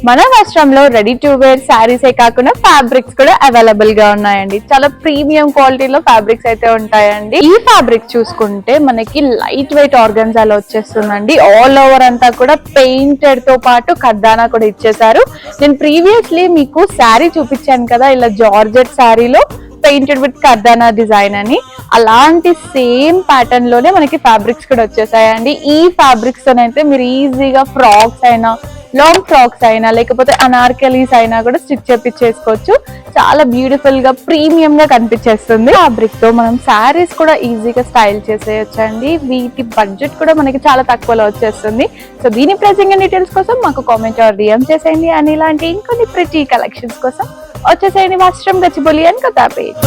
మన వస్త్రంలో ready to wear శారీసే కాకుండా ఫ్యాబ్రిక్స్ కూడా అవైలబుల్ గా ఉన్నాయండి. చాలా ప్రీమియం క్వాలిటీలో ఫ్యాబ్రిక్స్ అయితే ఉంటాయండి. ఈ ఫ్యాబ్రిక్ చూసుకుంటే మనకి లైట్ వెయిట్ ఆర్గన్జాలో వచ్చేస్తుందండి. ఆల్ ఓవర్ అంతా కూడా పెయింటెడ్ తో పాటు కర్దానా కూడా ఇచ్చేసారు. నేను ప్రీవియస్లీ మీకు శారీ చూపించాను కదా, ఇలా జార్జెట్ శారీలో పెయింటెడ్ విత్ కర్దానా డిజైన్ అని. అలాంటి సేమ్ ప్యాటర్న్ లోనే మనకి ఫ్యాబ్రిక్స్ కూడా వచ్చేసాయండి. ఈ ఫ్యాబ్రిక్స్ అయితే మీరు ఈజీగా ఫ్రాక్స్ అయినా, లాంగ్ ఫ్రాక్స్ అయినా, లేకపోతే అనార్కలీస్ అయినా కూడా స్టిచ్ చేపించేసుకోవచ్చు. చాలా బ్యూటిఫుల్ గా ప్రీమియం గా కనిపించేస్తుంది. ఫ్యాబ్రిక్ తో మనం శారీస్ కూడా ఈజీగా స్టైల్ చేసేయచ్చండి. వీటి బడ్జెట్ కూడా మనకి చాలా తక్కువలో వచ్చేస్తుంది. సో దీని ప్రైసింగ్ అండ్ డీటెయిల్స్ కోసం మాకు కామెంట్ ఆర్ డిఎం చేసేయండి. అండ్ ఇలాంటి ఇంకొన్ని ప్రిటీ కలెక్షన్స్ కోసం వచ్చేసేయండి వస్త్రం గచ్చిబౌలి అండ్ కొత్తపేట్.